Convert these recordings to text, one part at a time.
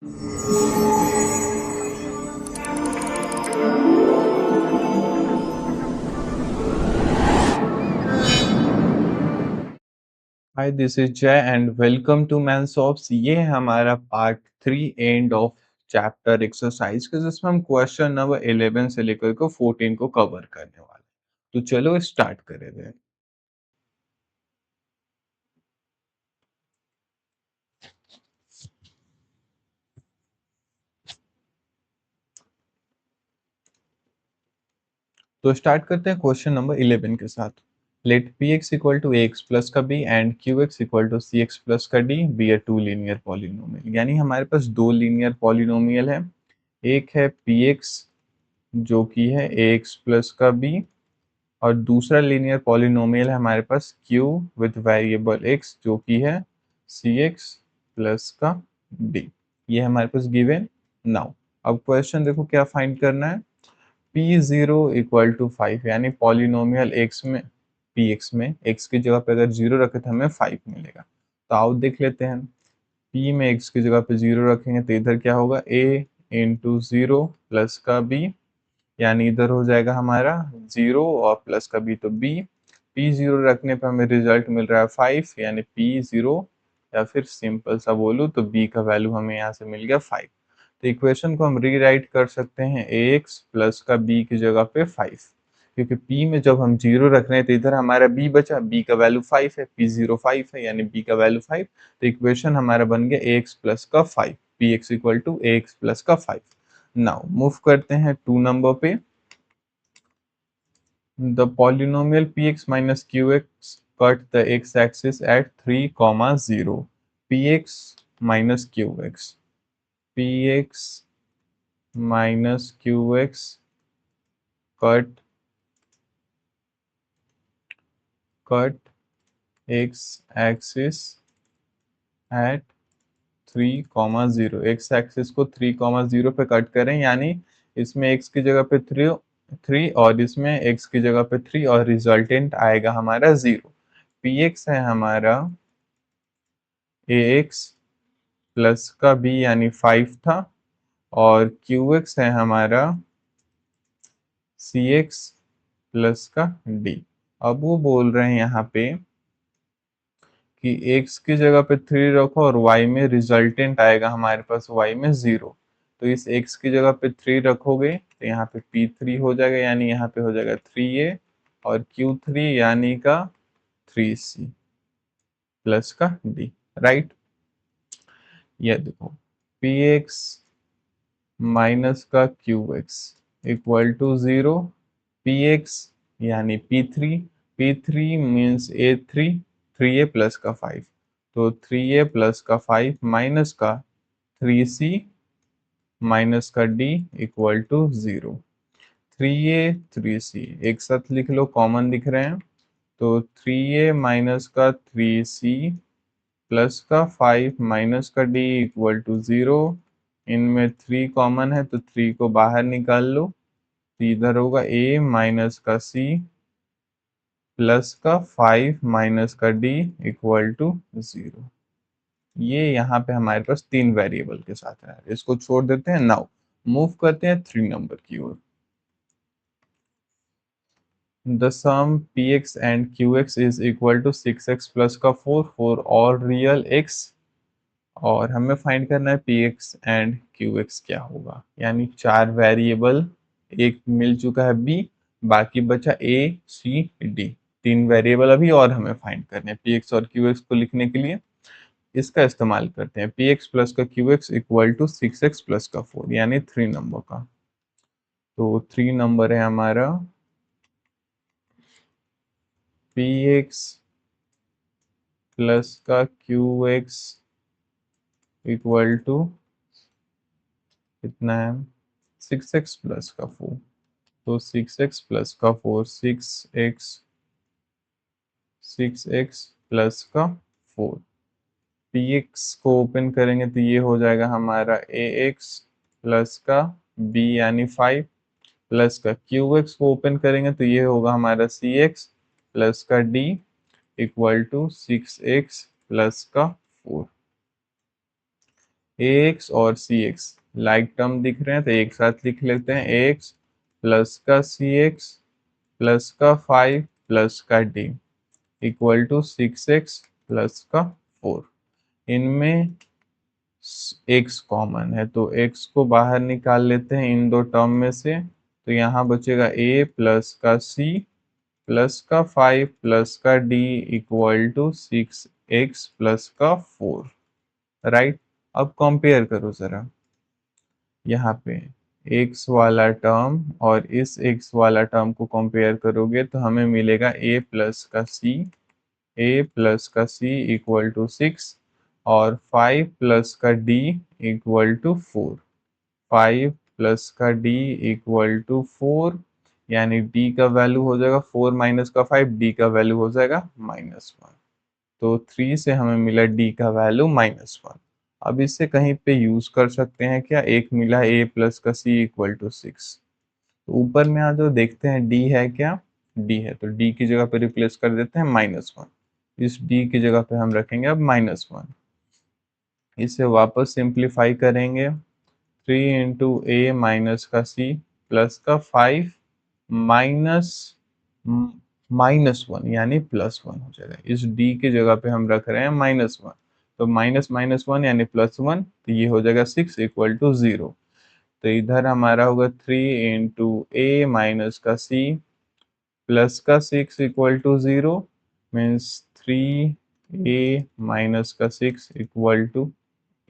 Hi this is जय and welcome to मैनसॉफ्ट। ये है हमारा part 3 end of chapter exercise का, जिसमें हम क्वेश्चन नंबर 11 से लेकर के 14 को कवर करने वाले हैं। तो चलो स्टार्ट करें दें। तो स्टार्ट करते हैं क्वेश्चन नंबर 11 के साथ। Let P X equal to A x plus का B and Q X equal to C x plus का D be a two linear polynomial. यानी हमारे पास दो लीनियर पॉलिनोमियल है। एक है पी एक्स जो कि है ए एक्स प्लस का बी, और दूसरा लीनियर पॉलिनोमियल है हमारे पास q विथ वेरिएबल x जो कि है cx प्लस का d। ये हमारे पास गिवन। नाउ अब क्वेश्चन देखो क्या फाइंड करना है। p0 इक्वल टू 5, यानी पॉलिनोमियल x में px में x की जगह पे अगर 0 रखे तो हमें 5 मिलेगा। तो आओ देख लेते हैं। p में x की जगह पे 0 रखेंगे तो इधर क्या होगा, a इंटू 0 प्लस का b, यानी इधर हो जाएगा हमारा 0 और प्लस का b तो b। p0 रखने पर हमें रिजल्ट मिल रहा है 5, यानी p0, या फिर सिंपल सा बोलूँ तो b का वैल्यू हमें यहाँ से मिल गया 5। तो इक्वेशन को हम रीराइट कर सकते हैं ax प्लस का b की जगह पे 5, क्योंकि p में जब हम 0 रख रहे हैं तो इधर हमारा b बचा, b का वैल्यू 5 है, p0 5 है, यानी b का वैल्यू 5। तो इक्वेशन हमारा बन गया ax प्लस का 5, px equal to ax plus का 5। नाउ मूव करते हैं 2 नंबर पे। The polynomial px minus qx cut the x-axis at 3, 0. px minus qx. px minus qx cut x-axis at 3, 0। x axis को 3, 0 पे कट करें, यानी इसमें x की जगह पे 3 और इसमें x की जगह पे 3, और रिजल्टेंट आएगा हमारा 0। px है हमारा ax प्लस का b यानी 5 था, और qx है हमारा cx प्लस का d। अब वो बोल रहे हैं यहाँ पे कि x की जगह पे 3 रखो और y में रिजल्टेंट आएगा हमारे पास y में 0। तो इस x की जगह पे 3 रखोगे तो यहाँ पे p3 हो जाएगा, यानी यहाँ पे हो जाएगा 3a, और q3 यानी का 3c प्लस का d। राइट, ये देखो px माइनस का qx इक्वल टू 0। px यानी p3 means a3, 3a plus का 5, तो 3a प्लस का 5 माइनस का 3c माइनस का d equal to 0। 3a 3c एक साथ लिख लो, कॉमन दिख रहे हैं, तो 3a माइनस का 3c प्लस का 5 माइनस का d इक्वल टू 0। इनमें 3 कॉमन है तो 3 को बाहर निकाल लो, तो इधर होगा a माइनस का c प्लस का 5 माइनस का d इक्वल टू 0। ये यहाँ पे हमारे पास 3 वेरिएबल के साथ है, इसको छोड़ देते हैं। नाउ मूव करते हैं 3 नंबर की ओर। The sum px and qx is equal to 6x plus का 4 फॉर ऑल रियल x, और हमें फाइंड करना है px एंड qx क्या होगा। यानी 4 वेरिएबल, एक मिल चुका है b, बाकी बचा a c d। 3 वेरिएबल अभी और हमें फाइंड करने हैं। px और qx को लिखने के लिए इसका इस्तेमाल करते हैं। px प्लस का qx equal to 6x plus का 4, यानी 3 नंबर का। तो 3 नंबर है हमारा px प्लस का qx इक्वल टू कितना है, 6x प्लस का 4। तो 6x प्लस का 4, 6x प्लस का 4। px को ओपन करेंगे तो ये हो जाएगा हमारा ax प्लस का b यानी 5, प्लस का qx को ओपन करेंगे तो ये होगा हमारा cx प्लस का d equal to 6x plus का 4। एक्स और सी एक्स लाइक टर्म दिख रहे हैं तो एक साथ लिख लेते हैं, एक्स प्लस का सी एक्स प्लस का 5 प्लस का D equal to 6x plus का 4। इनमें x कॉमन है तो x को बाहर निकाल लेते हैं इन दो टर्म में से, तो यहाँ बचेगा a प्लस का c प्लस का 5 प्लस का d equal to 6x plus का 4। राइट, अब कंपेयर करो जरा, यहाँ पे x वाला टर्म और इस x वाला टर्म को कंपेयर करोगे तो हमें मिलेगा a प्लस का c इक्वल टू 6 और 5 प्लस का d इक्वल टू 4। 5 प्लस का d इक्वल टू 4, यानी d का वैल्यू हो जाएगा 4 माइनस का 5, d का वैल्यू हो जाएगा -1। तो 3 से हमें मिला d का वैल्यू -1। अब इसे कहीं पे यूज कर सकते हैं क्या, एक मिला a प्लस का c इक्वल टू 6, तो ऊपर में आ जो देखते हैं d है क्या, d है तो d की जगह पे रिप्लेस कर देते हैं -1। इस d की जगह पे हम रखेंगे अब -1। इसे वापस सिंप्लीफाई करेंगे, 3 इंटू ए माइनस का सी प्लस का 5 माइनस -1 यानी +1 हो जाएगा। इस d की जगह पे हम रख रहे हैं -1, तो -1 यानी +1, तो ये हो जाएगा 6 इक्वल टू 0। तो इधर हमारा होगा 3 इंटू ए माइनस का सी प्लस का 6 equal to 0, means 3a minus का 6 equal to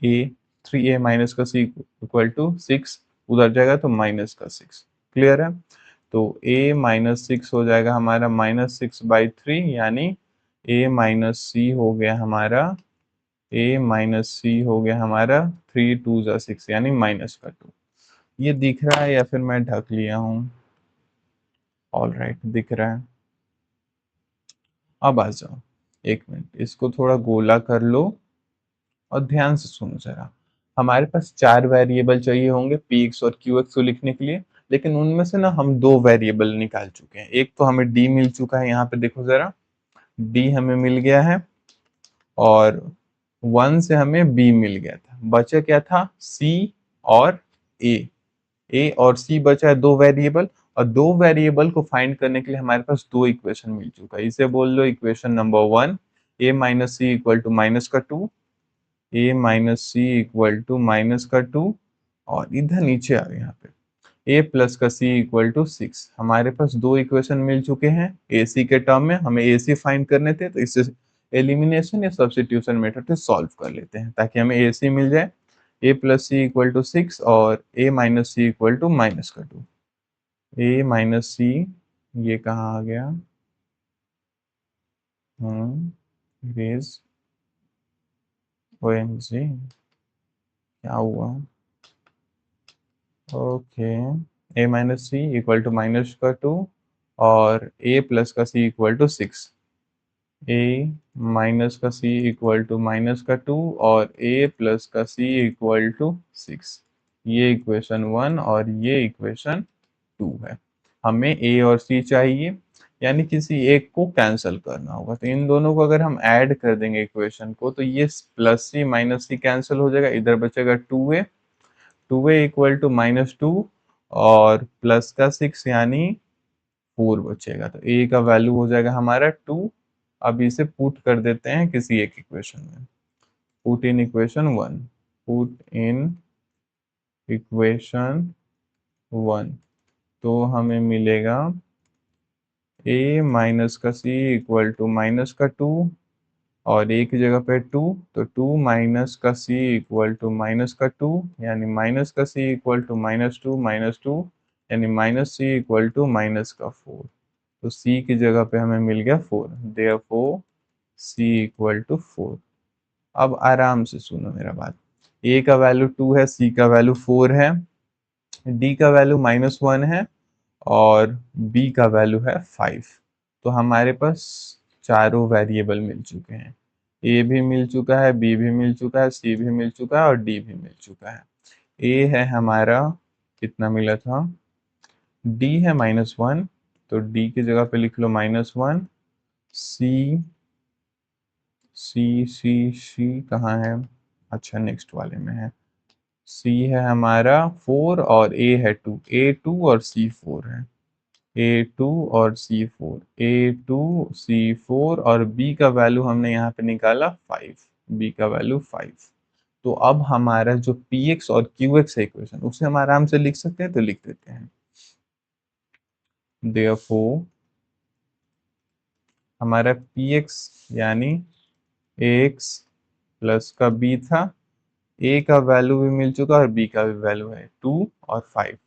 A, 3a minus का सी इक्वल टू 6, उधर जाएगा तो माइनस का 6। क्लियर है, तो a -6 हो जाएगा हमारा -6/3, यानी a माइनस सी हो गया हमारा, a माइनस सी हो गया हमारा 3 2 जा 6 यानी -2। ये दिख रहा है या फिर मैं ढक लिया हूँ? ऑल राइट, दिख रहा है। अब आ जाओ, एक मिनट इसको थोड़ा गोला कर लो और ध्यान से सुनो जरा। हमारे पास 4 वेरिएबल चाहिए होंगे पी एक्स और क्यू एक्स को लिखने के लिए, लेकिन उनमें से ना हम 2 वेरिएबल निकाल चुके हैं। एक तो हमें डी मिल चुका है, यहाँ पे देखो जरा, डी हमें मिल गया है, और 1 से हमें बी मिल गया था। बचा क्या था, सी और ए। ए और सी बचा है 2 वेरिएबल, और 2 वेरिएबल को फाइंड करने के लिए हमारे पास 2 इक्वेशन मिल चुका है। इसे बोल लो equation number 1, a minus C equal to -2, a minus C equal to -2, और इधर नीचे आ गए यहाँ पे a प्लस का c इक्वल टू 6। हमारे पास 2 इक्वेशन मिल चुके हैं ए सी के टर्म में, हमें ए सी फाइंड करने थे, तो इससे एलिमिनेशन या सब्स्टिट्यूशन मेथड से सॉल्व कर लेते हैं ताकि हमें ए सी मिल जाए। a plus C equal to 6 और a minus C equal to -2। a minus C, ये कहाँ आ गया, रेज OMG, क्या हुआ, okay, a minus C equal to -2 और a प्लस का c equal to 6। a minus का c इक्वल टू -2 और a प्लस का c इक्वल टू 6। ये इक्वेशन 1 और ये इक्वेशन 2 है। हमें a और c चाहिए, यानी किसी एक को कैंसिल करना होगा, तो इन दोनों को अगर हम ऐड कर देंगे इक्वेशन को, तो ये प्लस सी माइनस सी कैंसिल हो जाएगा, इधर बचेगा 2a इक्वल टू -2 और प्लस का 6 यानी 4 बचेगा, तो a का वैल्यू हो जाएगा हमारा 2। अब इसे पुट कर देते हैं किसी एक इक्वेशन में, put in equation 1, put in equation 1, तो हमें मिलेगा a माइनस का c इक्वल टू -2 और a की जगह पे 2, तो 2 माइनस का c इक्वल टू -2 यानी माइनस का c इक्वल टू -2 यानी -c इक्वल टू -4। तो c की जगह पे हमें मिल गया 4, देयरफॉर c इक्वल टू 4। अब आराम से सुनो मेरा बात, a का वैल्यू 2 है, c का वैल्यू 4 है, d का वैल्यू -1 है और b का वैल्यू है 5। तो हमारे पास चारों वेरिएबल मिल चुके हैं, a भी मिल चुका है, b भी मिल चुका है, c भी मिल चुका है और d भी मिल चुका है। a है हमारा, कितना मिला था, d है -1, तो d की जगह पे लिख लो -1, c सी सी सी कहाँ है, अच्छा नेक्स्ट वाले में है, सी है हमारा 4 और ए है 2, A2 और C4 है, A2 और C4, A2 C4 और B का वैल्यू हमने यहाँ पे निकाला 5, B का वैल्यू 5। तो अब हमारा जो Px और Qx है इक्वेशन, उसे हम आराम से लिख सकते हैं, तो लिख देते हैं। Therefore हमारा Px यानी Ax प्लस का B था, A का वैल्यू भी मिल चुका और B का भी वैल्यू है 2 और 5,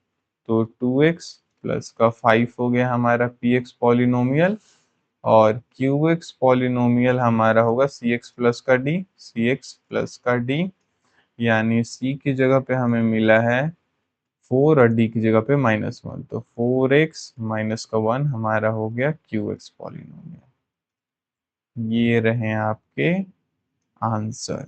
तो 2x प्लस का 5 हो गया हमारा Px पॉलिनोमियल, और Qx पॉलिनोमियल हमारा होगा Cx प्लस का D, Cx प्लस का D, यानी C की जगह पे हमें मिला है 4 और D की जगह पे -1, तो 4x माइनस का 1 हमारा हो गया Qx पॉलिनोमियल। ये रहे आपके आंसर,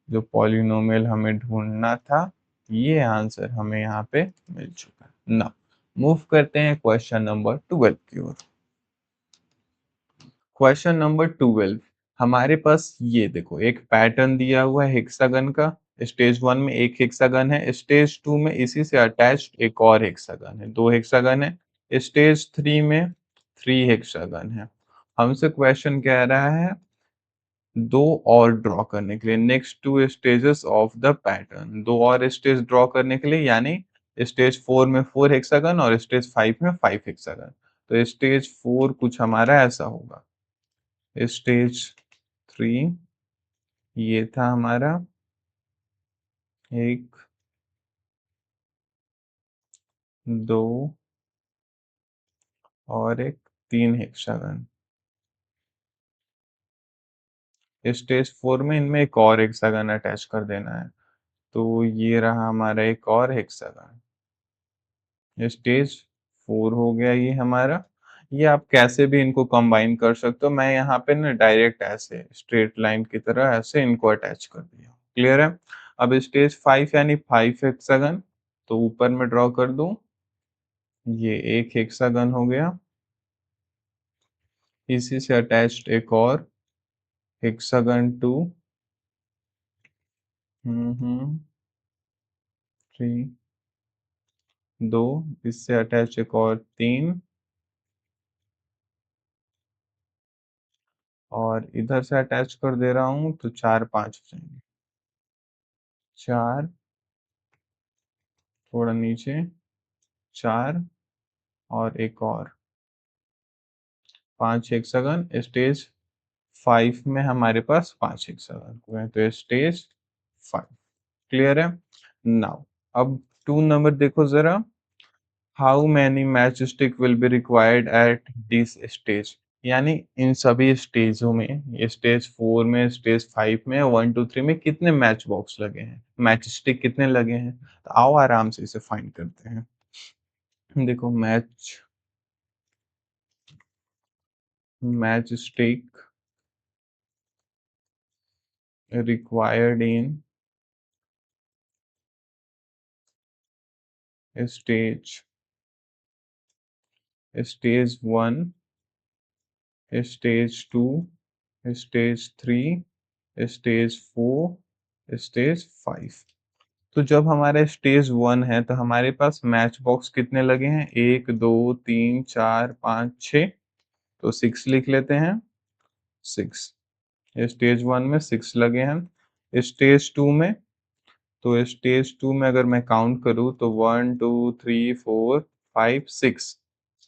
जो पॉलिनोमियल हमें ढूंढना था, ये आंसर हमें यहाँ पे मिल चुका है। ना मूव करते हैं क्वेश्चन नंबर 12 की ओर। क्वेश्चन नंबर 12, हमारे पास ये देखो एक पैटर्न दिया हुआ है हेक्सागन का। स्टेज 1 में एक हेक्सागन है, स्टेज 2 में इसी से अटैच्ड एक और हेक्सागन है, 2 हेक्सागन है। स्टेज 3 में 3 हेक्सागन है। हमसे क्वेश्चन कह रहा है दो और ड्रॉ करने के लिए, next two stages of the pattern, दो और स्टेज ड्रॉ करने के लिए, यानी स्टेज 4 में 4 हेक्सागन और स्टेज 5 में 5 हेक्सागन। तो स्टेज 4 कुछ हमारा ऐसा होगा। स्टेज 3 ये था हमारा एक, दो और एक, 3 हेक्सागन। स्टेज 4 में इनमें एक और हेक्सागन अटैच कर देना है, तो ये रहा हमारा एक और हेक्सागन। स्टेज 4 हो गया ये हमारा। ये आप कैसे भी इनको कंबाइन कर सकते हो, मैं यहाँ पे ना डायरेक्ट ऐसे स्ट्रेट लाइन की तरह ऐसे इनको अटैच कर दिया। क्लियर है? अब स्टेज 5 यानी 5 हेक्सागन, तो ऊपर में ड्रॉ कर दूं, ये एक हेक्सागन हो गया, इसी से अटैच्ड एक और हेक्सागन 2, 3, दो, इससे अटैच एक और 3, और इधर से अटैच कर दे रहा हूँ तो 4 5 हो जाएंगे। 4, थोड़ा नीचे, 4 और एक और 5 हेक्सागन। स्टेज 5 में हमारे पास 5 हेक्सागन हुए हैं, तो स्टेज 5। क्लियर है? नाउ अब 2 नंबर देखो जरा, how many match stick will be required at this stage, यानी इन सभी स्टेजों में, ये स्टेज 4 में, स्टेज 5 में, 1 2 3 में कितने मैच बॉक्स लगे हैं, मैच स्टिक कितने लगे हैं। तो आओ आराम से इसे फाइंड करते हैं। देखो match stick required in stage stage 1, stage 2, stage 3, stage 4, stage 5। तो जब हमारा स्टेज 1 है तो हमारे पास मैच बॉक्स कितने लगे हैं, 1 2 3 4 5 6, तो 6 लिख लेते हैं। 6 स्टेज 1 में 6 लगे हैं। स्टेज 2 में, तो स्टेज 2 में अगर मैं काउंट करूँ तो 1 2 3 4 5 6,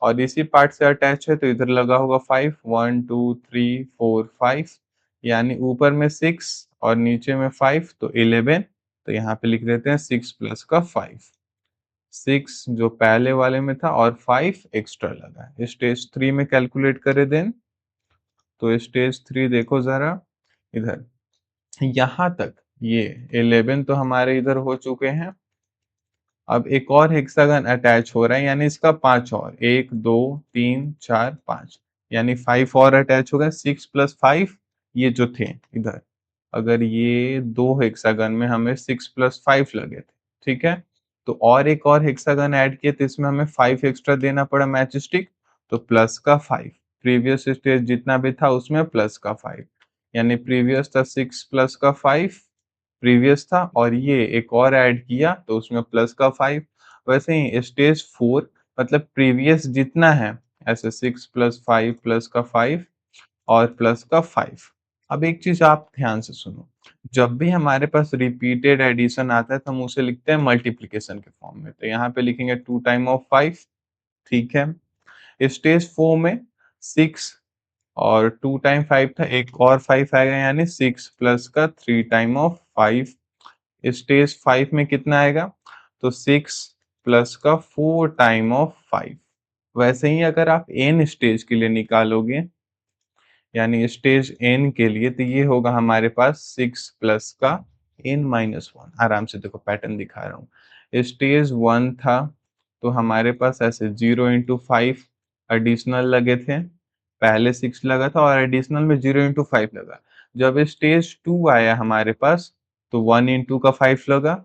और इसी पार्ट से अटैच है तो इधर लगा होगा 5, 1 2 3 4 5, यानी ऊपर में 6 और नीचे में 5, तो 11। तो यहाँ पे लिख देते हैं 6 प्लस का 5, 6 जो पहले वाले में था और 5 एक्स्ट्रा लगा है। स्टेज 3 में कैलकुलेट करें देन, तो स्टेज 3 देखो जरा इधर, यहाँ तक ये 11 तो हमारे इधर हो चुके हैं। अब एक और हेक्सागन अटैच हो रहा है, यानी इसका 5 और, 1 2 3 4 5, यानी 5 और अटैच हो गए। 6 प्लस 5 ये जो थे इधर, अगर ये दो हेक्सागन में हमें 6 प्लस 5 लगे थे, ठीक है, तो और एक और हेक्सागन ऐड किए तो इसमें हमें 5 एक्स्ट्रा देना पड़ा मैच स्टिक, तो प्लस का 5, प्रीवियस स्टेज जितना भी था उसमें प्लस का 5, यानी प्रीवियस था 6 प्लस का 5 प्रीवियस था और ये एक और ऐड किया तो उसमें प्लस का 5। वैसे ही स्टेज 4 मतलब प्रीवियस जितना है ऐसे 6 प्लस 5 प्लस का 5 और प्लस का 5। अब एक चीज़ आप ध्यान से सुनो, जब भी हमारे पास रिपीटेड एडिशन आता है तो हम उसे लिखते हैं मल्टीप्लिकेशन के फॉर्म में। तो यहाँ पे लिखेंगे 2 टाइम ऑफ 5, ठीक है। स्टेज 4 में 6 और 2 टाइम 5 था, एक और 5 आएगा यानी 6 प्लस का 3 टाइम ऑफ 5। स्टेज 5 में कितना आएगा? तो 6 प्लस का 4 टाइम ऑफ 5। वैसे ही अगर आप n स्टेज के लिए निकालोगे यानी स्टेज n के लिए तो ये होगा हमारे पास 6 प्लस का n-1। आराम से देखो पैटर्न दिखा रहा हूँ। स्टेज 1 था तो हमारे पास ऐसे 0 इंटू 5 एडिशनल लगे थे, पहले 6 लगा था और एडिशनल में 0 इंटू 5 लगा। जब स्टेज 2 आया हमारे पास तो 1 इंटू का 5 लगा।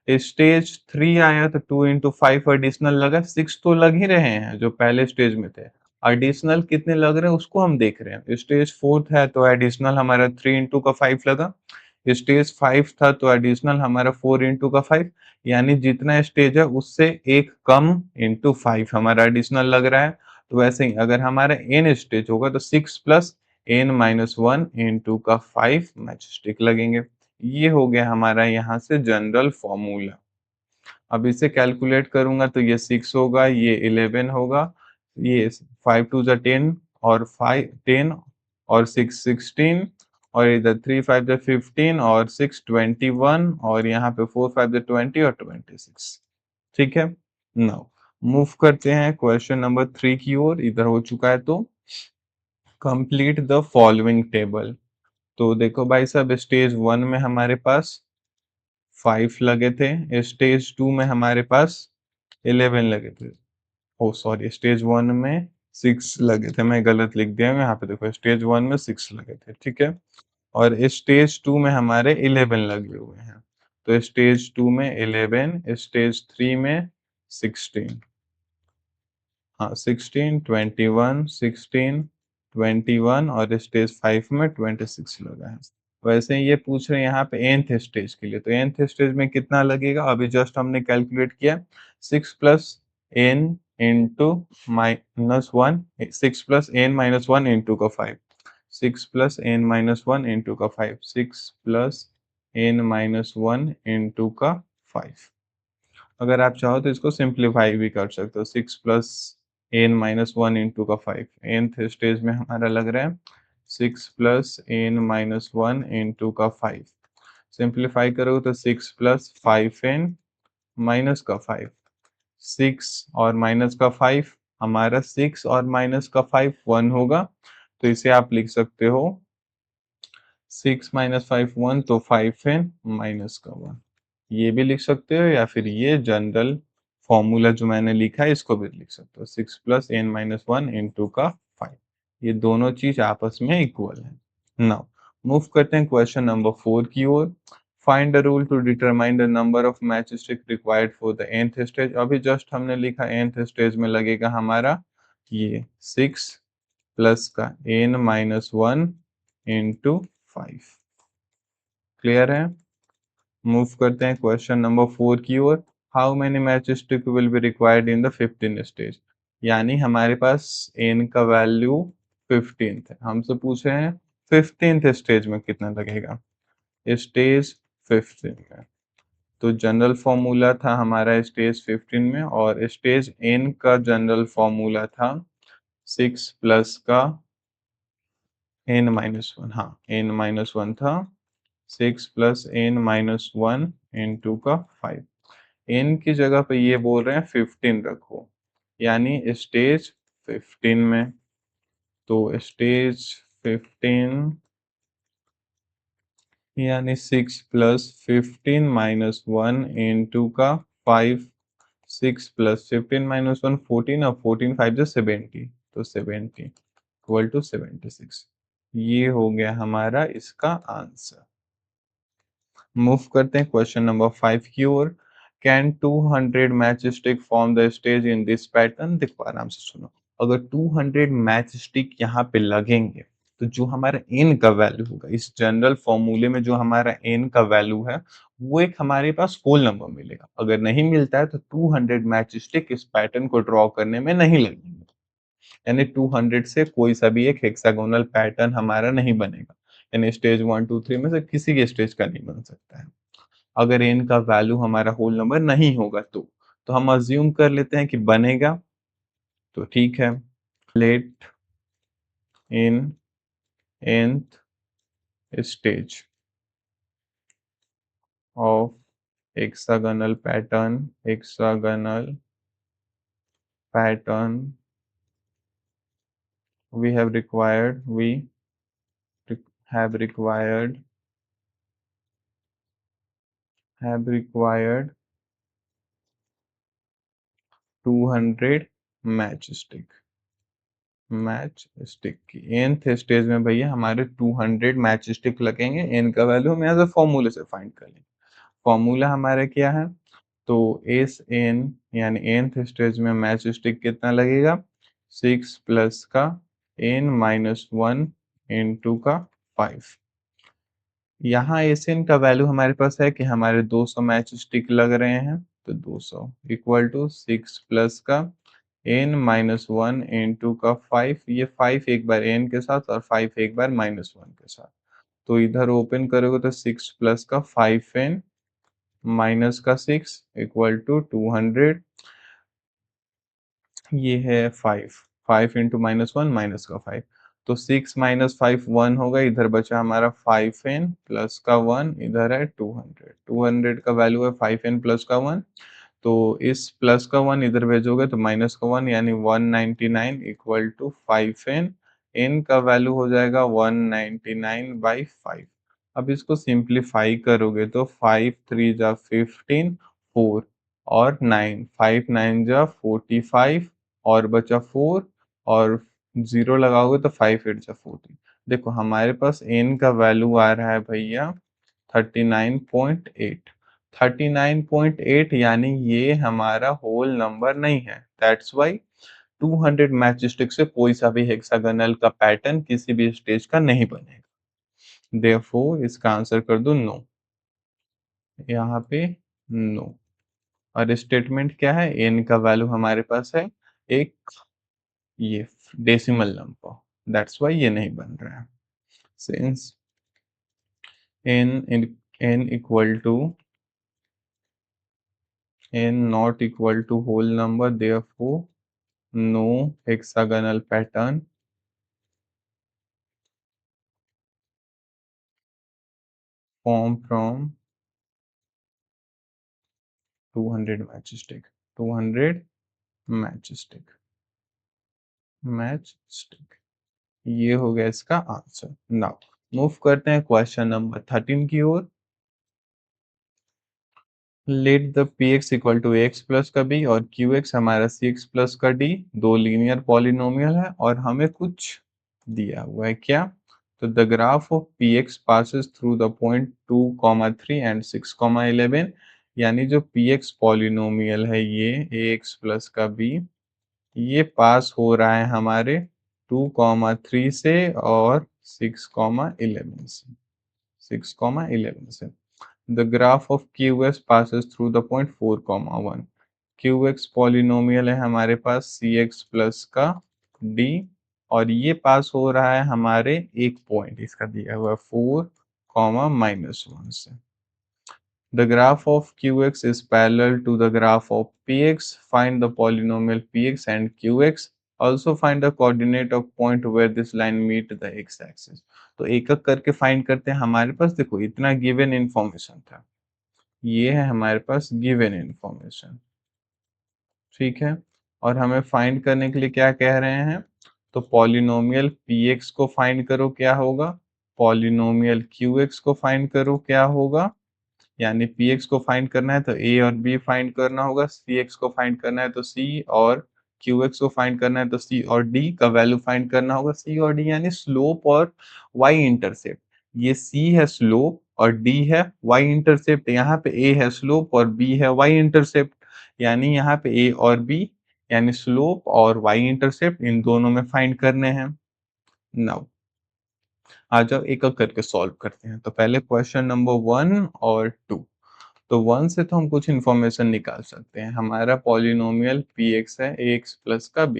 स्टेज 3 आया तो 2 इंटू 5 एडिशनल लगा। 6 तो लग ही रहे हैं जो पहले स्टेज में थे, एडिशनल कितने लग रहे हैं उसको हम देख रहे हैं। स्टेज 4 है तो एडिशनल हमारा 3 इंटू का 5 लगा। स्टेज 5 था तो एडिशनल हमारा 4 इंटू का 5, यानी जितना स्टेज है उससे एक कम इंटू 5 हमारा एडिशनल लग रहा है। तो वैसे ही अगर हमारा n स्टेज होगा तो 6 प्लस n-1 इंटू का 5 मैच स्टिक लगेंगे। ये हो गया हमारा यहाँ से जनरल फॉर्मूला। अब इसे कैलकुलेट करूंगा तो ये 6 होगा, ये 11 होगा, ये 5 टू जा 10 और 5 10 और 6 16 और इधर 3 5 जा 15 और 6 21 और यहाँ पे 4 5 जा 20 और 26। ठीक है। नाउ मूव करते हैं क्वेश्चन नंबर 3 की ओर। इधर हो चुका है तो कंप्लीट द फॉलोइंग टेबल। तो देखो भाई साहब, स्टेज 1 में हमारे पास 5 लगे थे, स्टेज 2 में हमारे पास 11 लगे थे। ओ सॉरी, स्टेज 1 में 6 लगे थे, मैं गलत लिख दिया हूँ यहाँ पे। देखो स्टेज 1 में 6 लगे थे, ठीक है। और स्टेज 2 में हमारे 11 लगे हुए हैं। तो स्टेज 2 में 11, स्टेज 3 में 16, हाँ 16 21 16 21 और स्टेज 5 में 26 लगा है। वैसे ही ये पूछ रहे हैं यहाँ पे nth स्टेज के लिए, तो nth स्टेज में कितना लगेगा अभी जस्ट हमने कैलकुलेट किया। 6 plus n into -1, 6 plus n-1 into का 5, 6 प्लस n-1 इंटू का 5, 6 प्लस n-1 इंटू का 5। अगर आप चाहो तो इसको सिंप्लीफाई भी कर सकते हो। 6 प्लस n-1 इंटू का 5, nth स्टेज में हमारा लग रहा है 6 प्लस n-1 इंटू का 5। सिंप्लीफाई करोगे तो 6 प्लस 5n माइनस का 5, 6 और माइनस का 5, हमारा 6 और माइनस का 5 1 होगा। तो इसे आप लिख सकते हो 6 माइनस 5 1, तो 5n माइनस का 1। ये भी लिख सकते हो या फिर ये जनरल फॉर्मूला जो मैंने लिखा है इसको भी लिख सकते हो, 6 प्लस n-1 इंटू का 5। ये दोनों चीज आपस में इक्वल है। नाउ मूव करते हैं क्वेश्चन नंबर 4 की ओर। Find the rule to determine the number of matchstick required for the nth stage. अभी जस्ट हमने लिखा nth स्टेज में लगेगा हमारा ये 6 प्लस का n-1 इंटू 5। क्लियर है। मूव करते हैं क्वेश्चन नंबर 4 की ओर। How many matchstick will be required in the 15 stage. यानी हमारे पास n का वैल्यू 15 है, हमसे पूछे हैं 15th स्टेज में कितना लगेगा। स्टेज 15 में तो जनरल फॉर्मूला था हमारा स्टेज 15 में, और स्टेज n का जनरल फॉर्मूला था 6 प्लस का n-1, हाँ n-1 था 6 प्लस n-1 इंटू का 5। n की जगह पे ये बोल रहे हैं 15 रखो, यानी स्टेज 15 में। तो स्टेज 15 यानी 6 प्लस 15 माइनस 1 इंटू का 5, 6 प्लस 15 माइनस 1 14 और 14 5 जो 70, तो 70 इक्वल टू 76। ये हो गया हमारा इसका आंसर। मूव करते हैं क्वेश्चन नंबर 5 की ओर। Can 200 matchstick form the stage in this pattern. देखो आराम से सुनो, अगर 200 मैच स्टिक यहाँ पे लगेंगे तो जो हमारा n का वैल्यू होगा इस जनरल फॉर्मूले में, जो हमारा n का वैल्यू है वो एक हमारे पास होल नंबर मिलेगा। अगर नहीं मिलता है तो 200 मैच स्टिक इस पैटर्न को ड्रॉ करने में नहीं लगेंगे, यानी 200 से कोई सा भी एक हेक्सागोनल पैटर्न हमारा नहीं बनेगा, यानी स्टेज 1 2 3 में से किसी के स्टेज का नहीं बन सकता है अगर n का वैल्यू हमारा होल नंबर नहीं होगा। तो हम अज्यूम कर लेते हैं कि बनेगा, तो ठीक है। Let in nth stage of hexagonal pattern we have required 200 matchstick की nth स्टेज में भैया हमारे 200 मैच स्टिक लगेंगे। n का वैल्यू हम यहाँ से फॉर्मूले से फाइंड कर लेंगे। फॉर्मूला हमारा क्या है, तो एस एन यानी nth स्टेज में मैच स्टिक कितना लगेगा, 6 प्लस का n-1 इंटू का 5। यहाँ एस एन का वैल्यू हमारे पास है कि हमारे 200 मैच स्टिक लग रहे हैं, तो 200 इक्वल टू 6 प्लस का n-1 इंटू का 5। ये 5 एक बार n के साथ और 5 एक बार -1 के साथ, तो इधर ओपन करोगे तो 6 प्लस का 5n माइनस का 6 इक्वल टू 200। ये है 5, 5 इंटू -1 माइनस का 5, तो 6 माइनस 5 1 होगा। इधर बचा हमारा 5n प्लस का 1, इधर है 200। 200 का वैल्यू है 5n प्लस का 1, तो इस प्लस का 1 इधर भेजोगे तो माइनस का 1 यानी 199 इक्वल टू 5n। n का वैल्यू हो जाएगा 199/5। अब इसको सिंप्लीफाई करोगे तो 5 3 जा 15, 4 और 9, 5 9 जा 45 और बचा 4 और 0 लगाओगे तो 5 8 जा 14। देखो हमारे पास n का वैल्यू आ रहा है भैया 39.8। 39.8 यानी ये हमारा होल नंबर नहीं है। दैट्स वाई 200 मैच स्टिक से कोई सा भी हेक्सागोनल का पैटर्न किसी भी स्टेज का नहीं बनेगा। देयरफॉर इसका आंसर कर दो नो, यहाँ पे नो। और स्टेटमेंट क्या है, n का वैल्यू हमारे पास है एक ये डेसिमल नंबर, दैट्स वाई ये नहीं बन रहा है। Since n equal to n not equal to whole number, therefore no hexagonal pattern formed from 200 matchstick, 200 matchstick। ये हो गया इसका आंसर। नाउ मूव करते हैं क्वेश्चन नंबर 13 की ओर। Let the P X equal to x plus का B और क्यू एक्स हमारा सी एक्स प्लस का डी दो लीनियर पॉलिनोमियल है और हमें कुछ दिया हुआ है क्या, तो the graph of P X passes through the point 2, 3 and 6, 11, यानी जो पी एक्स पॉलिनोमियल है ये ए एक्स प्लस का बी, ये पास हो रहा है हमारे 2, 3 से और 6, 11 से, 6, 11 से। The graph of QX passes through the point 4, 1। QX polynomial है हमारे पास CX प्लस का D और ये पास हो रहा है हमारे एक पॉइंट इसका दिया हुआ 4, -1 से। The graph of QX is parallel to the graph of PX. Find the polynomial PX and QX. Also find the coordinate of point where this line meet the x-axis। तो एक एक करके फाइंड करते हैं। हमारे पास देखो इतना गिवन इन्फॉर्मेशन था, ये है हमारे पास गिवन इन्फॉर्मेशन, ठीक है। और हमें फाइंड करने के लिए क्या कह रहे हैं, तो पॉलिनोमियल px को फाइंड करो क्या होगा, पॉलिनोमियल qx को फाइंड करो क्या होगा। यानी px को फाइंड करना है तो a और b फाइंड करना होगा, cx को फाइंड करना है तो c और qx को फाइंड करना है तो c और d का वैल्यू फाइंड करना होगा। c और d यानी स्लोप और y इंटरसेप्ट। ये c है स्लोप और d है y इंटरसेप्ट। यहाँ पे a है स्लोप और b है y इंटरसेप्ट, यानी यहाँ पे a और b यानी स्लोप और y इंटरसेप्ट इन दोनों में फाइंड करने हैं। नाउ आ जाओ एक-एक करके सॉल्व करते हैं। तो पहले क्वेश्चन नंबर 1 और 2। तो 1 से तो हम कुछ इन्फॉर्मेशन निकाल सकते हैं। हमारा पॉलिनोमियल Px है ax प्लस का b।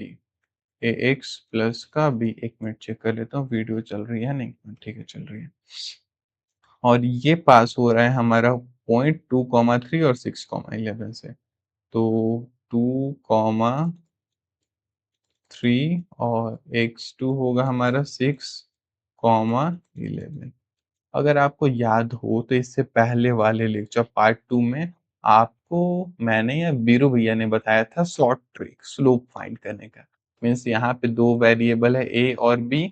ax प्लस का b, एक मिनट चेक कर लेता हूँ वीडियो चल रही है नहीं? ठीक है, चल रही है। और ये पास हो रहा है हमारा पॉइंट 2, 3 और 6, 11 से। तो 2, 3 और x2 होगा हमारा 6, 11। अगर आपको याद हो तो इससे पहले वाले लेक्चर पार्ट 2 में आपको मैंने या बीरू भैया ने बताया था शॉर्ट ट्रिक स्लोप फाइंड करने का। मीन्स यहाँ पे दो वेरिएबल है a और b।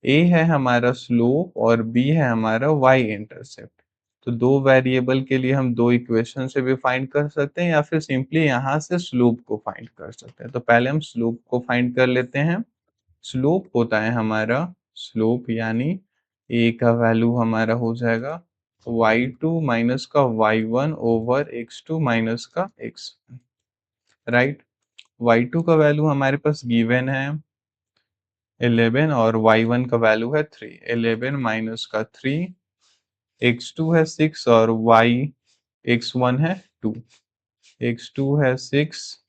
a है हमारा स्लोप और b है हमारा y इंटरसेप्ट। तो दो वेरिएबल के लिए हम दो इक्वेशन से भी फाइंड कर सकते हैं या फिर सिंपली यहाँ से स्लोप को फाइंड कर सकते हैं। तो पहले हम स्लोप को फाइंड कर लेते हैं। स्लोप होता है हमारा, स्लोप यानी a का वैल्यू हमारा हो जाएगा y2 माइनस का y1 ओवर x2 माइनस का x1, राइट। y2 का वैल्यू हमारे पास गिवन है 11 और y1 का वैल्यू है 3। 11 माइनस का 3, x2 है 6 और x1 है 2। x2 है 6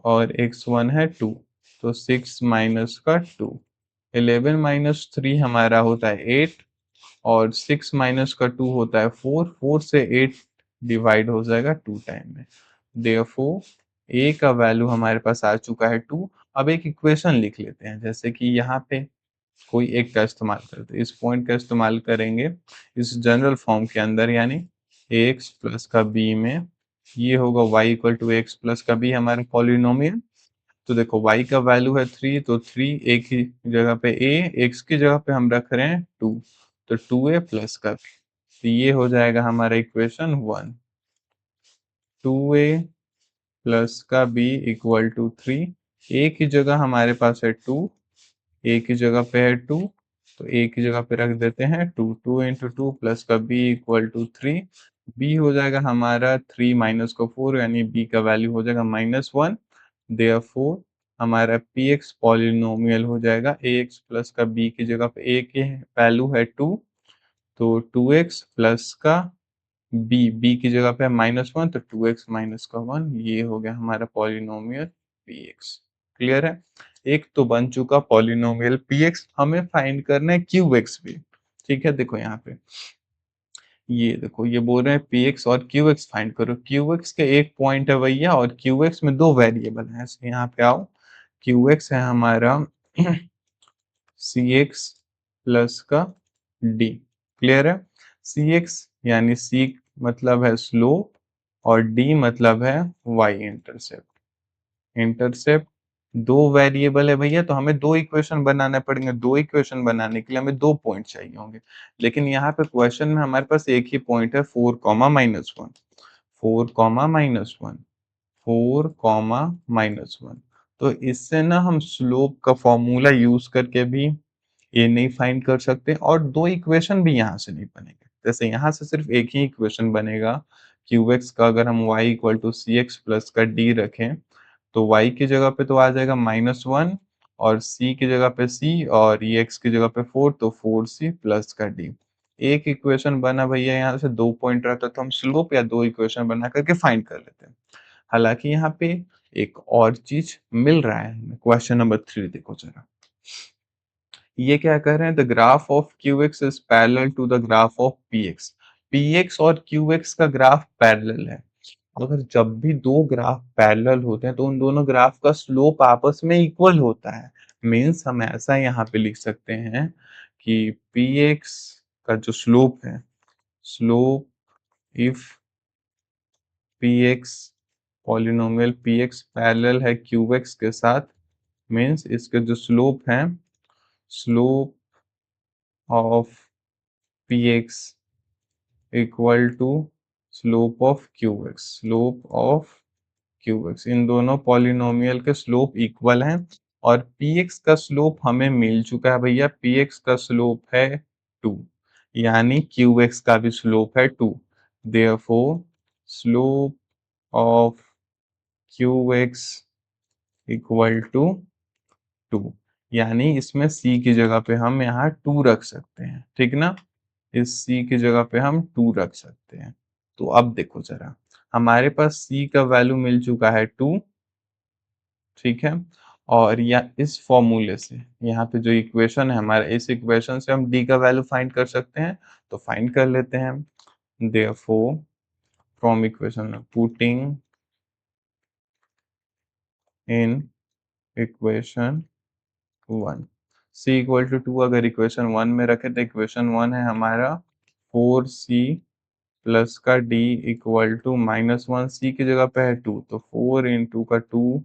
और x1 है 2। तो 6 माइनस का 2। 11 माइनस 3 हमारा होता है 8 और 6 माइनस का 2 होता है 4। 4 से 8 डिवाइड हो जाएगा 2 टाइम में। देयरफॉर a का वैल्यू हमारे पास आ चुका है 2। अब एक इक्वेशन लिख लेते हैं, जैसे कि यहाँ पे कोई एक का इस्तेमाल करते हैं। इस पॉइंट का इस्तेमाल करेंगे इस जनरल फॉर्म के अंदर, यानी ax प्लस का b में ये होगा y equal to x plus का b हमारा पॉलिनोमियल। तो देखो y का वैल्यू है 3, तो 3 एक ही जगह पे a, x की जगह पे हम रख रहे हैं 2, तो 2a प्लस का b। तो ये हो जाएगा हमारा इक्वेशन 1। 2a प्लस का b इक्वल टू 3। a की जगह हमारे पास है 2, a की जगह पे है 2, तो a की जगह पे रख देते हैं 2। 2 इंटू 2 प्लस का b इक्वल टू 3। b हो जाएगा हमारा 3 माइनस का 4, यानी b का वैल्यू हो जाएगा -1। देयरफॉर हमारा px पॉलिनोमियल हो जाएगा ax प्लस का b की जगह पे a की वैल्यू है 2, तो 2x प्लस का b की जगह पे है -1, तो 2x माइनस का 1। ये हो गया हमारा पॉलिनोमियल px। क्लियर है? एक तो बन चुका पॉलिनोमियल px, हमें फाइंड करना है qx भी। ठीक है, देखो यहाँ पे ये देखो ये बोल रहे हैं px और qx फाइंड करो। qx के एक पॉइंट है भैया और qx में दो वेरिएबल हैं। ऐसे यहाँ पे आओ, qx है हमारा cx प्लस का d। क्लियर है? cx यानी c मतलब है स्लोप और d मतलब है y इंटरसेप्ट। इंटरसेप्ट दो वेरिएबल है भैया, तो हमें दो इक्वेशन बनाने पड़ेंगे। दो इक्वेशन बनाने के लिए हमें दो पॉइंट चाहिए होंगे, लेकिन यहाँ पे क्वेश्चन में हमारे पास एक ही पॉइंट है 4, -1। 4, -1। तो इससे ना हम स्लोप का फॉर्मूला यूज करके भी ये नहीं फाइंड कर सकते और दो इक्वेशन भी यहाँ से नहीं बनेंगे। जैसे यहाँ से सिर्फ एक ही इक्वेशन बनेगा qx का, अगर हम y equal to C x plus का d रखें तो y की जगह पे तो आ जाएगा -1 और c की जगह पे c और ये x की जगह पे 4, तो 4c प्लस का d। एक इक्वेशन बना भैया, यहाँ से दो पॉइंट रहता तो हम स्लोप या दो इक्वेशन बना करके फाइंड कर लेते हैं। हालांकि यहाँ पे एक और चीज मिल रहा है हमें। क्वेश्चन नंबर 3 देखो जरा, ये क्या कह रहे हैं, the graph of qx is parallel to the graph of px। px और qx का ग्राफ पैरेलल है। अगर जब भी दो ग्राफ पैरेलल होते हैं तो उन दोनों ग्राफ का स्लोप आपस में इक्वल होता है। मीन्स हम ऐसा यहाँ पे लिख सकते हैं कि px का जो स्लोप है, slope if px polynomial px parallel है qx के साथ, मीन्स इसके जो स्लोप है, slope of px equal to slope of qx। Slope of qx, इन दोनों पॉलिनोमियल के स्लोप इक्वल हैं और px का स्लोप हमें मिल चुका है भैया। px का स्लोप है 2, यानी qx का भी स्लोप है 2। Therefore slope of qx equal to 2। यानी इसमें c की जगह पे हम यहाँ 2 रख सकते हैं, ठीक ना? इस c की जगह पे हम 2 रख सकते हैं। तो अब देखो ज़रा, हमारे पास c का वैल्यू मिल चुका है 2, ठीक है? और या इस फॉर्मूले से, यहाँ पे जो इक्वेशन है हमारा, इस इक्वेशन से हम d का वैल्यू फाइंड कर सकते हैं, तो फाइंड कर लेते हैं। Therefore from equation putting in equation 1 c equal to 2 अगर इक्वेशन 1 में रखें तो इक्वेशन 1 है हमारा 4c प्लस का d इक्वल टू -1, c की जगह पे है 2 तो 4 इंटू का 2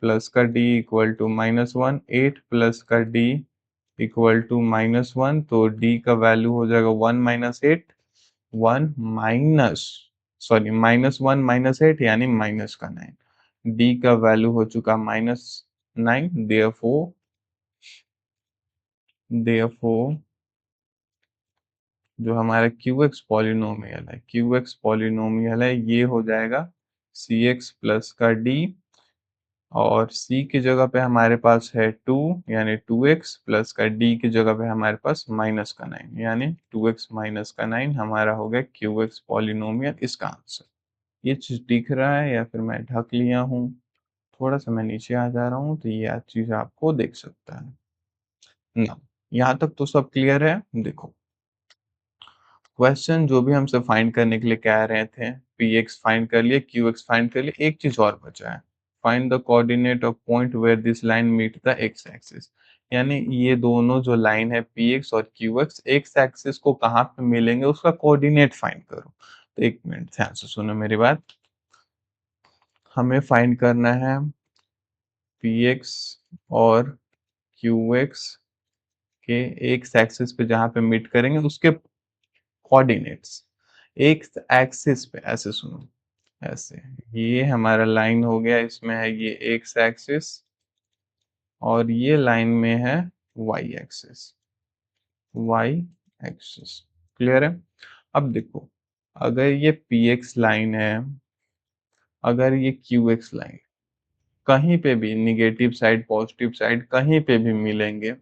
प्लस का d इक्वल टू -1, 8 प्लस का d इक्वल टू -1, तो d का वैल्यू हो जाएगा 1 माइनस 8, 1 माइनस, सॉरी -1 माइनस 8 यानी माइनस का 9, d का वैल्यू हो चुका -9। देयरफॉर जो हमारा QX पॉलिनोमियल है ये हो जाएगा CX प्लस का D, और C की जगह पे हमारे पास है 2 यानी 2x प्लस का D की जगह पे हमारे पास माइनस का 9 यानी 2x माइनस का 9 हमारा हो गया QX पॉलिनोमियल, इसका आंसर। ये चीज़ दिख रहा है या फिर मैं ढक लिया हूँ? थोड़ा सा मैं नीचे आ जा रहा हूँ तो ये चीज़ आपको दिख सकता है ना। यहाँ तक तो सब क्लियर है। देखो, क्वेश्चन जो भी हमसे फाइंड करने के लिए कह रहे थे, px फाइंड कर लिए, qx फाइंड कर लिए, एक चीज और बचा है, find the coordinate of point where this line meet the x axis. यानी ये दोनों जो लाइन है px और qx x एक्सिस को कहाँ पे मिलेंगे उसका कोऑर्डिनेट फाइंड करो। तो एक मिनट ध्यान से सुनो मेरी बात, हमें फाइंड करना है px और qx के x एक्सिस पे जहाँ पे मीट करेंगे उसके कोऑर्डिनेट्स। एक एक्सिस पे ऐसे सुनो, ऐसे ये हमारा लाइन हो गया, इसमें है ये एक्स एक्सिस और ये लाइन में है y axis, y axis. Clear है? अब देखो, अगर ये पी एक्स लाइन है, अगर ये क्यू एक्स लाइन, कहीं पे भी निगेटिव साइड पॉजिटिव साइड कहीं पे भी मिलेंगे,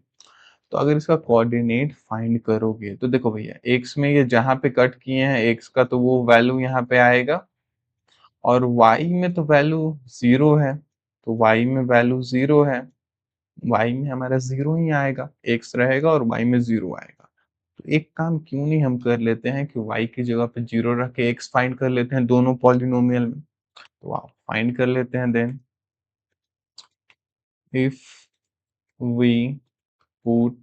तो अगर इसका कोऑर्डिनेट फाइंड करोगे तो देखो भैया, एक्स में ये जहां पे कट किए हैं एक्स का तो वो वैल्यू यहाँ पे आएगा, और y में तो वैल्यू 0 है, तो y में वैल्यू 0 है, y में हमारा 0 ही आएगा, x रहेगा और y में 0 आएगा। तो एक काम क्यों नहीं हम कर लेते हैं कि y की जगह पे 0 रख के x फाइंड कर लेते हैं दोनों पॉलिनोमियल में। तो आप फाइंड कर लेते हैं। Then if we put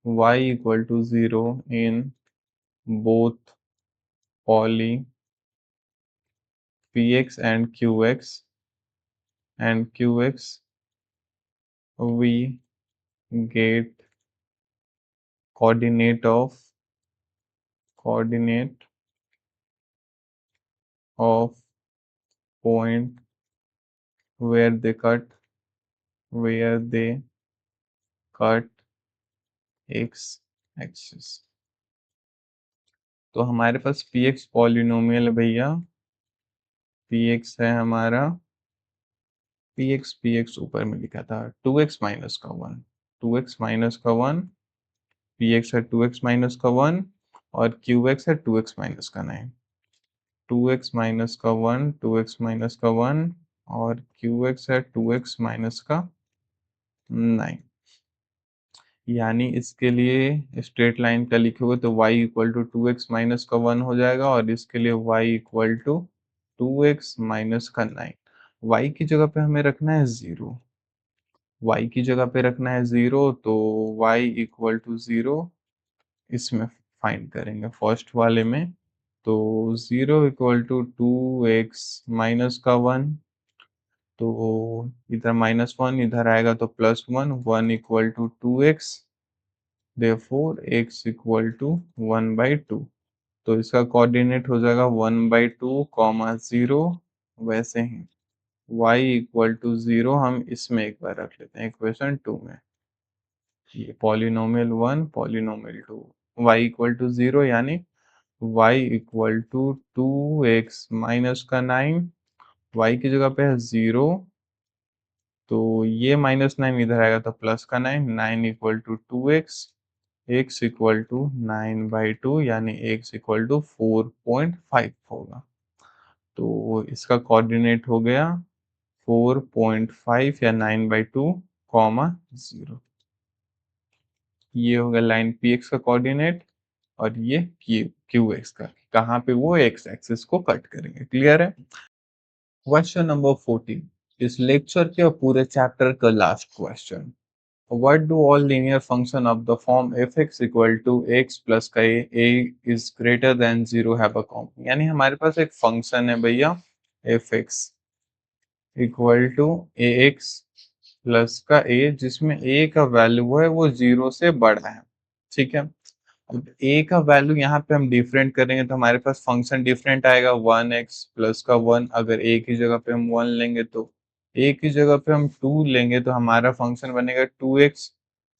y equal to 0 in both poly px and qx, we get coordinate of coordinate of point where they cut x axis। तो हमारे पास px पॉलिनोमियल है भैया, px है हमारा, px ऊपर में लिखा था 2x माइनस का 1, 2x माइनस का 1, px है 2x माइनस का 1 और qx है 2x माइनस का 9, 2x माइनस का 1, 2x माइनस का 1 और qx है 2x माइनस का 9। यानी इसके लिए स्ट्रेट लाइन का लिखोगे तो y equal to 2x minus का 1 हो जाएगा, और इसके लिए y equal to 2x minus का 9। y की जगह पे हमें रखना है 0, y की जगह पे रखना है 0, तो y इक्वल टू 0 इसमें फाइंड करेंगे फर्स्ट वाले में। तो 0 इक्वल टू 2x माइनस का 1, तो इधर -1 इधर आएगा तो +1, 1 equal to 2x, therefore x equal to 1/2। तो इसका कोऑर्डिनेट हो जाएगा 1/2 कॉमा 0। वैसे ही y इक्वल टू 0 हम इसमें एक बार रख लेते हैं इक्वेशन 2 में, ये polynomial 1 polynomial 2, y equal to 0 यानी y equal to 2x minus का 9, y की जगह पे है 0 तो ये -9 इधर आएगा तो प्लस का 9, 9 equal to 2x, x equal to 9/2 यानी x इक्वल टू 4.5 होगा। तो इसका कोऑर्डिनेट हो गया 4.5 या 9/2, 0। ये होगा लाइन px का कोऑर्डिनेट और ये qx का, कहाँ पे वो x एक्सिस को कट करेंगे। क्लियर है? क्वेश्चन नंबर 14 इस लेक्चर के और पूरे चैप्टर का last question. What do all linear function of the form f(x) equal to x plus का a is greater than 0 have a common? यानी हमारे पास एक फंक्शन है भैया f(x) equal to ax plus का a, जिसमें a का वैल्यू है वो 0 से बड़ा है। ठीक है, अब a का वैल्यू यहाँ पे हम डिफरेंट करेंगे तो हमारे पास फंक्शन डिफरेंट आएगा 1x प्लस का 1। अगर a की जगह पे हम 1 लेंगे तो a की जगह पे हम 2 लेंगे तो हमारा फंक्शन बनेगा 2x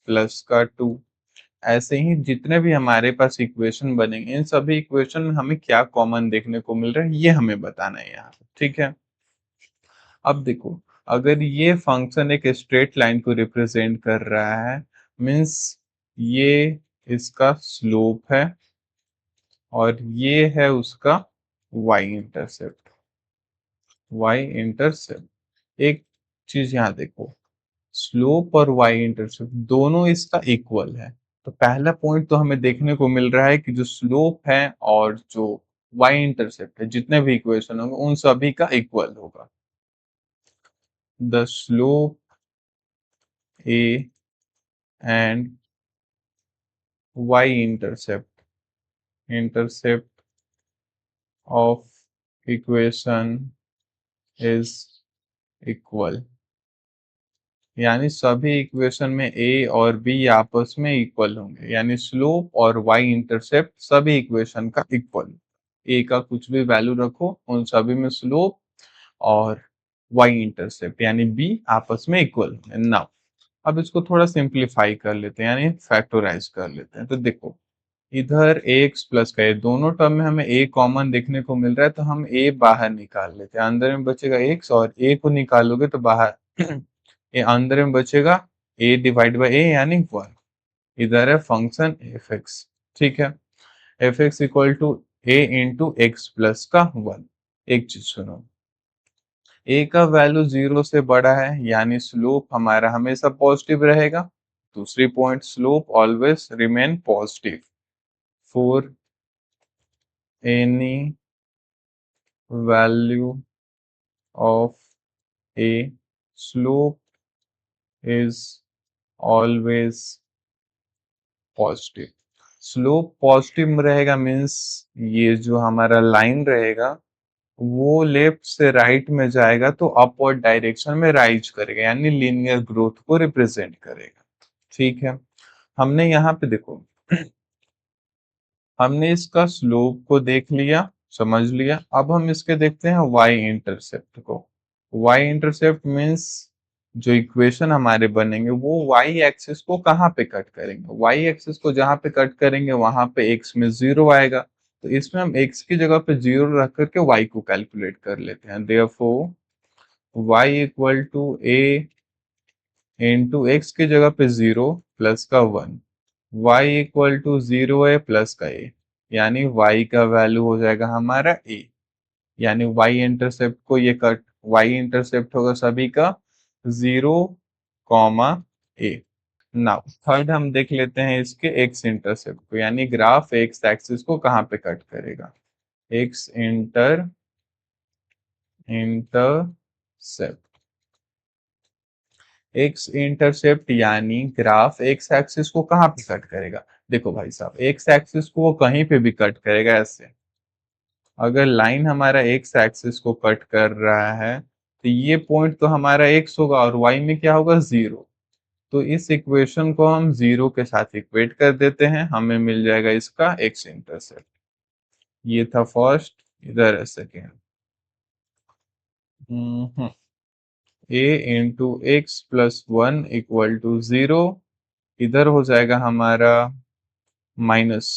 प्लस का 2। ऐसे ही जितने भी हमारे पास इक्वेशन बनेंगे इन सभी इक्वेशन में हमें क्या कॉमन देखने को मिल रहा है ये हमें बताना है यहाँ। ठीक है, अब देखो, अगर ये फंक्शन एक स्ट्रेट लाइन को रिप्रेजेंट कर रहा है मीन्स ये इसका स्लोप है और ये है उसका y इंटरसेप्ट। एक चीज यहाँ देखो, स्लोप और y इंटरसेप्ट दोनों इसका इक्वल है। तो पहला पॉइंट तो हमें देखने को मिल रहा है कि जो स्लोप है और जो y इंटरसेप्ट है जितने भी इक्वेशन होंगे उन सभी का इक्वल होगा। The slope a and y intercept of equation is equal. यानी सभी इक्वेशन में a और b आपस में इक्वल होंगे, यानी स्लोप और y इंटरसेप्ट सभी इक्वेशन का इक्वल। a का कुछ भी वैल्यू रखो उन सभी में स्लोप और y इंटरसेप्ट यानी b आपस में इक्वल होंगे। नाउ अब इसको थोड़ा सिंप्लीफाई कर लेते हैं यानी फैक्टराइज कर लेते हैं। तो देखो, इधर ax प्लस का a दोनों टर्म में हमें a कॉमन देखने को मिल रहा है तो हम a बाहर निकाल लेते हैं। अंदर में बचेगा x और a को निकालोगे तो बाहर ये अंदर में बचेगा a डिवाइड बाई a यानी 1। इधर है फंक्शन f(x). ठीक है, f(x) equal to a into x plus का 1। एक चीज सुनो, a का वैल्यू 0 से बड़ा है यानी स्लोप हमारा हमेशा पॉजिटिव रहेगा। दूसरी point, slope always remain positive for any value of a, slope is always positive. Slope positive में रहेगा मीन्स ये जो हमारा लाइन रहेगा वो लेफ्ट से राइट में जाएगा तो अपवर्ड डायरेक्शन में राइज करेगा यानी लीनियर ग्रोथ को रिप्रेजेंट करेगा। ठीक है, हमने यहाँ पे देखो हमने इसका स्लोप को देख लिया, समझ लिया। अब हम इसके देखते हैं y इंटरसेप्ट को। y इंटरसेप्ट मीन्स जो इक्वेशन हमारे बनेंगे वो y एक्सिस को कहाँ पे कट करेंगे। y एक्सिस को जहाँ पे कट करेंगे वहां पे x में 0 आएगा, तो इसमें हम x की जगह पे 0 रख करके y को कैलकुलेट कर लेते हैं। Therefore y equal to a into x की जगह पे 0 प्लस का 1, y इक्वल टू 0 है प्लस का a, यानी y का वैल्यू हो जाएगा हमारा a। यानी y इंटरसेप्ट को ये कट, y इंटरसेप्ट होगा सभी का 0, a। नाउ थर्ड हम देख लेते हैं इसके x इंटरसेप्ट को, यानी ग्राफ x एक्सिस को कहाँ पे कट करेगा। x इंटरसेप्ट, एक्स इंटरसेप्ट यानी ग्राफ एक्स एक्सिस को कहाँ पे कट करेगा। देखो भाई साहब, एक्स एक्सिस को वो कहीं पे भी कट करेगा। ऐसे अगर लाइन हमारा एक्स एक्सिस को कट कर रहा है तो ये पॉइंट तो हमारा एक्स होगा और वाई में क्या होगा 0। तो इस इक्वेशन को हम 0 के साथ इक्वेट कर देते हैं, हमें मिल जाएगा इसका एक्स इंटरसेप्ट। ये था फर्स्ट, इधर है second. a into x plus 1 equal to 0, इधर हो जाएगा हमारा माइनस,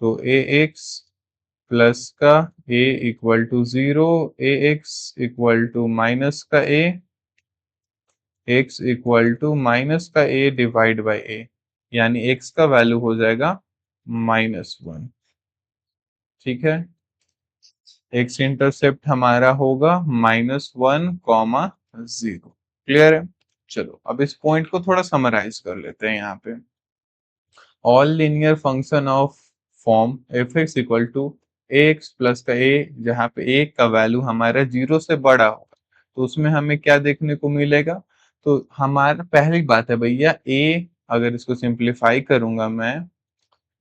तो ए एक्स प्लस का a equal to 0, a x equal to minus का a x equal to minus का a डिवाइड बाई a, यानी x का वैल्यू हो जाएगा -1। ठीक है, x इंटरसेप्ट हमारा होगा -1, 0। क्लियर है? चलो अब इस पॉइंट को थोड़ा समराइज कर लेते हैं यहाँ पे। All linear function of form f x equal to A x plus का ए, जहाँ पे ए का वैल्यू हमारा 0 से बड़ा होगा, तो उसमें हमें क्या देखने को मिलेगा? तो हमारा पहली बात है भैया, ए अगर इसको सिंप्लीफाई करूंगा मैं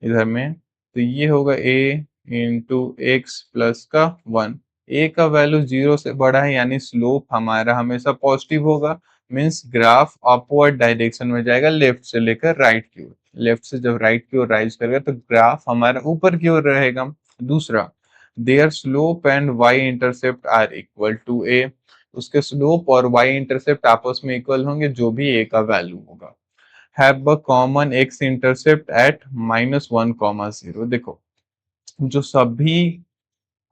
इधर में, तो ये होगा a इंटू एक्स प्लस का 1। a का वैल्यू 0 से बड़ा है, यानी स्लोप हमारा हमेशा पॉजिटिव होगा। मीन्स ग्राफ अपवर्ड डायरेक्शन में जाएगा, लेफ्ट से लेकर राइट की ओर। लेफ्ट से जब राइट की ओर राइज करेगा तो ग्राफ हमारा ऊपर की ओर रहेगा। दूसरा, their slope and y intercept are equal to a, उसके स्लोप और y इंटरसेप्ट आपस में इक्वल होंगे, जो भी a का वैल्यू होगा। Have a common x intercept at -1, 0। देखो, जो सभी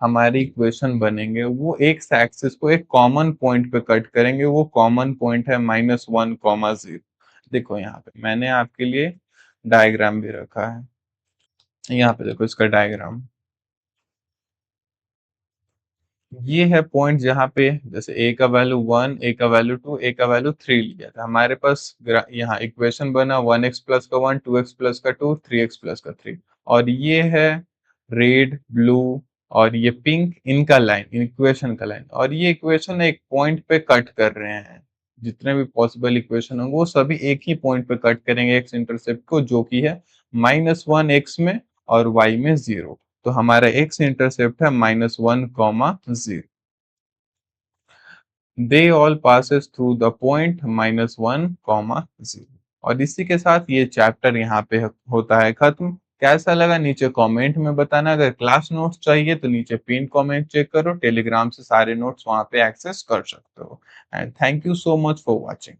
हमारी इक्वेशन बनेंगे वो एक्स एक्सिस को एक कॉमन पॉइंट पे कट करेंगे, वो कॉमन पॉइंट है -1, 0। देखो यहाँ पे मैंने आपके लिए डायग्राम भी रखा है, यहाँ पे देखो इसका डायग्राम। ये है पॉइंट जहाँ पे जैसे a का वैल्यू 1, a का वैल्यू 2, a का वैल्यू 3 लिया था, हमारे पास यहाँ इक्वेशन बना 1x प्लस का 1, 2x प्लस का 2, 3x प्लस का 3। और ये है रेड, ब्लू और ये पिंक, इनका लाइन, इक्वेशन का लाइन। और ये इक्वेशन एक पॉइंट पे कट कर रहे हैं, जितने भी पॉसिबल इक्वेशन होंगे वो सभी एक ही पॉइंट पे कट करेंगे एक्स इंटरसेप्ट को, जो कि है -1 एक्स में और y में 0। तो हमारा x इंटरसेप्ट है -1, 0। They all passes through the point -1, 0। और इसी के साथ ये चैप्टर यहाँ पे होता है खत्म। कैसा लगा नीचे कमेंट में बताना। अगर क्लास नोट्स चाहिए तो नीचे पिन कमेंट चेक करो, टेलीग्राम से सारे नोट्स वहाँ पे एक्सेस कर सकते हो। And thank you so much for watching.